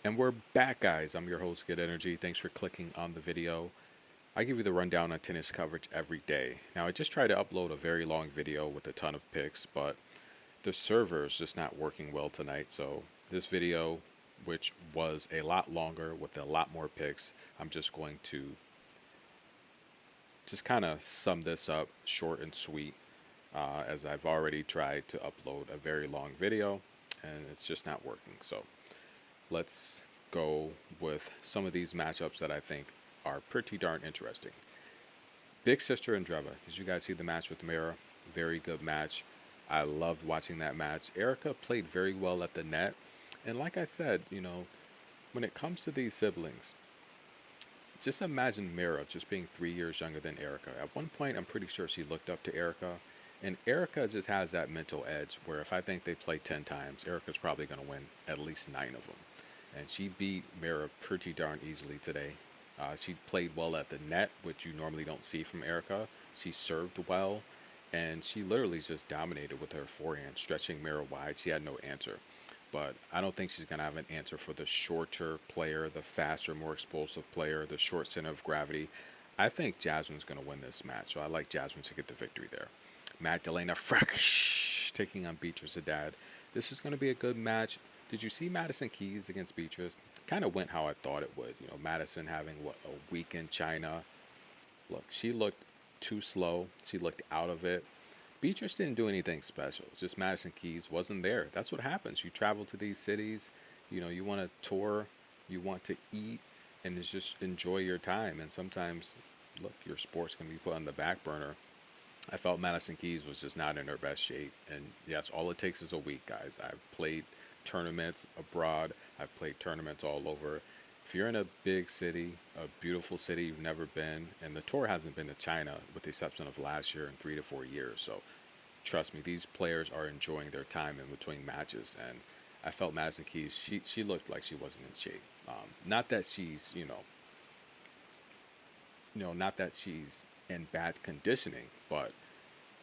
And we're back, guys. I'm your host, Good Energy. Thanks for clicking on the video. I give you the rundown on tennis coverage every day. Now, I just tried to upload a very long video with a ton of pics, but the server is just not working well tonight. So, this video, which was a lot longer with a lot more pics, I'm just going to just kind of sum this up short and sweet, as I've already tried to upload a very long video and it's just not working. So, let's go with some of these matchups that I think are pretty darn interesting. Big Sister and Dreva. Did you guys see the match with Mira? Very good match. I loved watching that match. Erica played very well at the net. And like I said, when it comes to these siblings, just imagine Mira just being 3 years younger than Erica. At one point, I'm pretty sure she looked up to Erica. And Erica just has that mental edge where if I think they play 10 times, Erica's probably going to win at least 9 of them. And she beat Mira pretty darn easily today. She played well at the net, which you normally don't see from Erica. She served well, and she literally just dominated with her forehand, stretching Mira wide. She had no answer. But I don't think she's going to have an answer for the shorter player, the faster, more explosive player, the short center of gravity. I think Jasmine's going to win this match, so I like Jasmine to get the victory there. Magdalena Frech taking on Beatriz Haddad. This is going to be a good match. Did you see Madison Keys against Beatriz? Kind of went how I thought it would. Madison having a week in China. Look, she looked too slow. She looked out of it. Beatriz didn't do anything special. It's just Madison Keys wasn't there. That's what happens. You travel to these cities. You want to tour. You want to eat, and it's just enjoy your time. And sometimes, look, your sports can be put on the back burner. I felt Madison Keys was just not in her best shape. And yes, all it takes is a week, guys. I've played tournaments abroad. I've played tournaments all over. If you're in a big city, a beautiful city you've never been, and the tour hasn't been to China with the exception of last year in 3 to 4 years. So trust me, these players are enjoying their time in between matches. And I felt Madison Keys, she looked like she wasn't in shape. Not that she's, not that she's in bad conditioning, but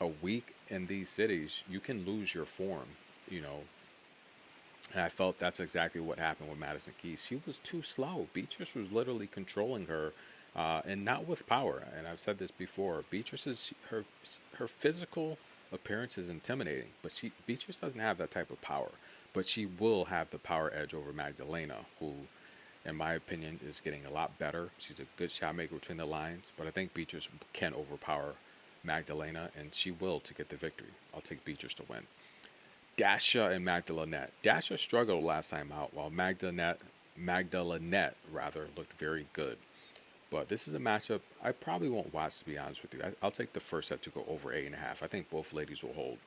a week in these cities, you can lose your form, And I felt that's exactly what happened with Madison Keys. She was too slow. Beatrice was literally controlling her, and not with power. And I've said this before. Beatrice's her physical appearance is intimidating, but Beatrice doesn't have that type of power. But she will have the power edge over Magdalena, who, in my opinion, is getting a lot better. She's a good shot maker between the lines, but I think Beatrice can overpower Magdalena, and she will to get the victory. I'll take Beatrice to win. Dasha and Magdalena. Dasha struggled last time out, while Magdalena looked very good. But this is a matchup I probably won't watch, to be honest with you. I'll take the first set to go over 8.5. I think both ladies will hold.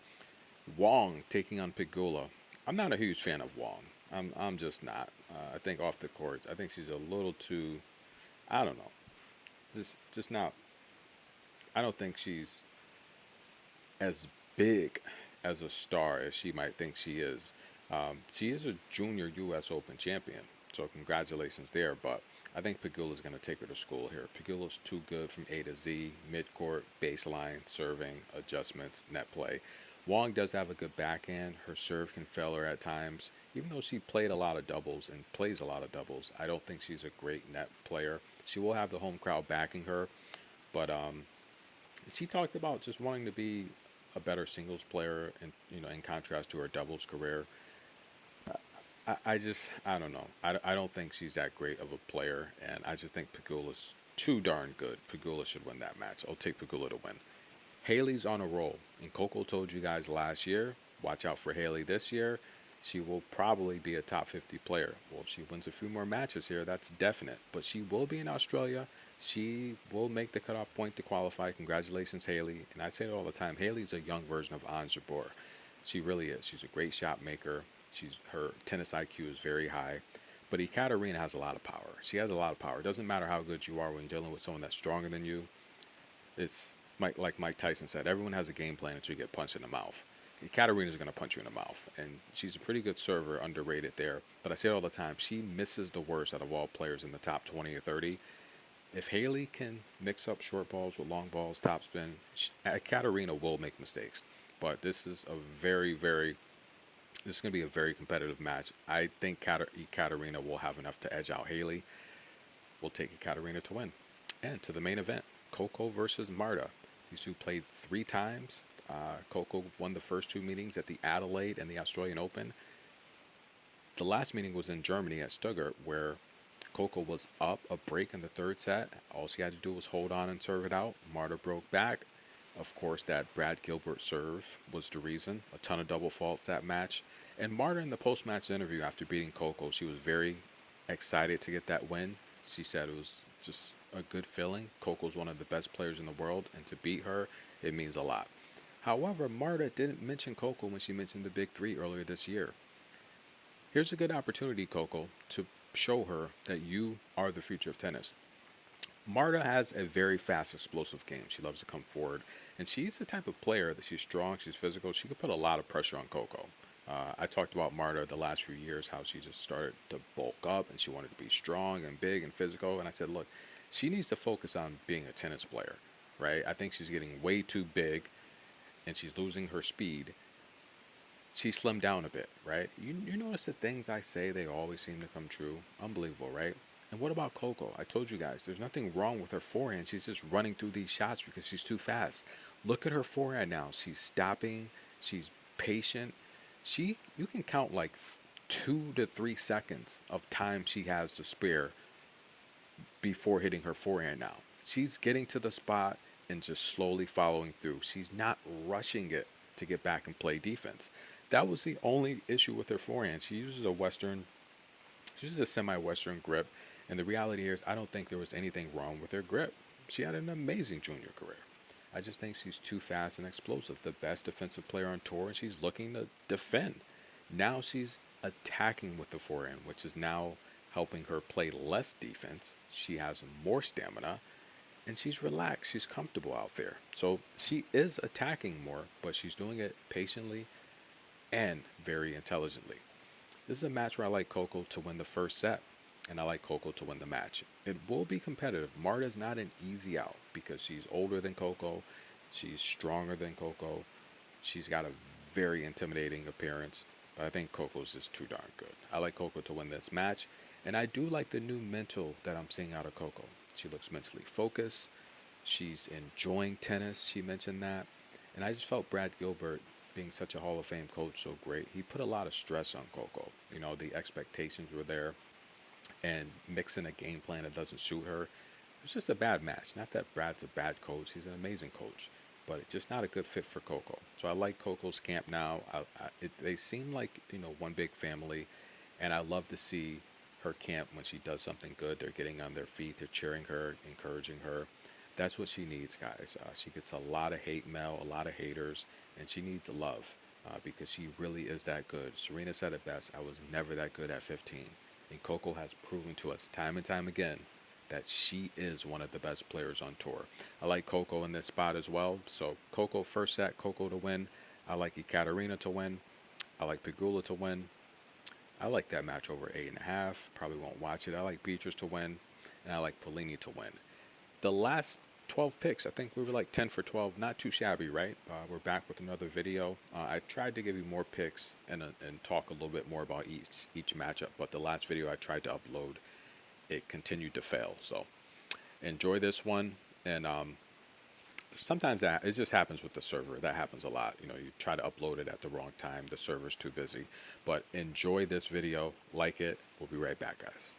Wong taking on Pegula. I'm not a huge fan of Wong. I'm just not. I think off the court, I think she's a little too. I don't know. Just not. I don't think she's as big as a star as she might think she is. She is a junior U.S. Open champion, so congratulations there. But I think Pegula's going to take her to school here. Pegula's too good from A to Z, midcourt, baseline, serving, adjustments, net play. Wong does have a good backhand. Her serve can fail her at times. Even though she played a lot of doubles and plays a lot of doubles, I don't think she's a great net player. She will have the home crowd backing her, but she talked about just wanting to be a better singles player, and in contrast to her doubles career. I don't know. I don't think she's that great of a player, and I just think Pegula's too darn good. Pegula should win that match. I'll take Pegula to win. Hailey's on a roll, and Coco told you guys last year, watch out for Hailey this year. She will probably be a top 50 player. Well, if she wins a few more matches here, that's definite. But she will be in Australia. She will make the cutoff point to qualify. Congratulations, Hailey. And I say it all the time. Hailey's a young version of Ons Jabeur. She really is. She's a great shot maker. Her tennis IQ is very high. But Ekaterina has a lot of power. She has a lot of power. It doesn't matter how good you are when dealing with someone that's stronger than you. It's like Mike Tyson said, everyone has a game plan until you get punched in the mouth. Catarina going to punch you in the mouth, and she's a pretty good server, underrated there. But I say it all the time, she misses the worst out of all players in the top 20 or 30. If Hailey can mix up short balls with long balls, topspin, Catarina will make mistakes. But this is a very, very This is going to be a very competitive match. I think Ekaterina will have enough to edge out Hailey. We'll take Ekaterina to win. And to the main event, Coco versus Marta. These two played 3 times. Coco won the first 2 meetings at the Adelaide and the Australian Open. The last meeting was in Germany at Stuttgart, where Coco was up a break in the 3rd set. All she had to do was hold on and serve it out. Marta broke back. Of course, that Brad Gilbert serve was the reason. A ton of double faults that match. And Marta, in the post-match interview after beating Coco, she was very excited to get that win. She said it was just a good feeling. Coco's one of the best players in the world, and to beat her, it means a lot. However, Marta didn't mention Coco when she mentioned the Big 3 earlier this year. Here's a good opportunity, Coco, to show her that you are the future of tennis. Marta has a very fast, explosive game. She loves to come forward, and she's the type of player that she's strong, she's physical. She could put a lot of pressure on Coco. I talked about Marta the last few years, how she just started to bulk up and she wanted to be strong and big and physical. And I said, look, she needs to focus on being a tennis player, right? I think she's getting way too big and she's losing her speed. She slimmed down a bit, right? You notice the things I say, they always seem to come true. Unbelievable, right? And what about Coco? I told you guys, there's nothing wrong with her forehand. She's just running through these shots because she's too fast. Look at her forehand now. She's stopping. She's patient. You can count like 2 to 3 seconds of time she has to spare before hitting her forehand now. She's getting to the spot and just slowly following through. She's not rushing it to get back and play defense. That was the only issue with her forehand. She uses a semi-Western grip, and the reality is I don't think there was anything wrong with her grip. She had an amazing junior career. I just think she's too fast and explosive. The best defensive player on tour, and she's looking to defend. Now she's attacking with the forehand, which is now helping her play less defense. She has more stamina, and she's relaxed. She's comfortable out there. So she is attacking more, but she's doing it patiently and very intelligently. This is a match where I like Coco to win the first set, and I like Coco to win the match. It will be competitive. Marta's not an easy out because she's older than Coco. She's stronger than Coco. She's got a very intimidating appearance, but I think Coco's just too darn good. I like Coco to win this match, and I do like the new mental that I'm seeing out of Coco. She looks mentally focused. She's enjoying tennis. She mentioned that. And I just felt Brad Gilbert, being such a Hall of Fame coach, so great. He put a lot of stress on Coco. You know, the expectations were there, and mixing a game plan that doesn't suit her. It was just a bad match. Not that Brad's a bad coach. He's an amazing coach, but it's just not a good fit for Coco. So I like Coco's camp now. They seem like, one big family, and I love to see her camp when she does something good. They're getting on their feet. They're cheering her, encouraging her. That's what she needs, guys. She gets a lot of hate mail, a lot of haters, and she needs love because she really is that good. Serena said it best, I was never that good at 15. And Coco has proven to us time and time again that she is one of the best players on tour. I like Coco in this spot as well. So Coco first set, Coco to win. I like Ekaterina to win. I like Pegula to win. I like that match over 8.5. Probably won't watch it. I like Beatriz to win, and I like Polini to win. The last 12 picks, I think we were like 10 for 12. Not too shabby, right? We're back with another video. I tried to give you more picks and talk a little bit more about each matchup, but the last video I tried to upload, it continued to fail. So enjoy this one, and sometimes it just happens with the server. That happens a lot. You try to upload it at the wrong time. The server's too busy. But enjoy this video. Like it. We'll be right back, guys.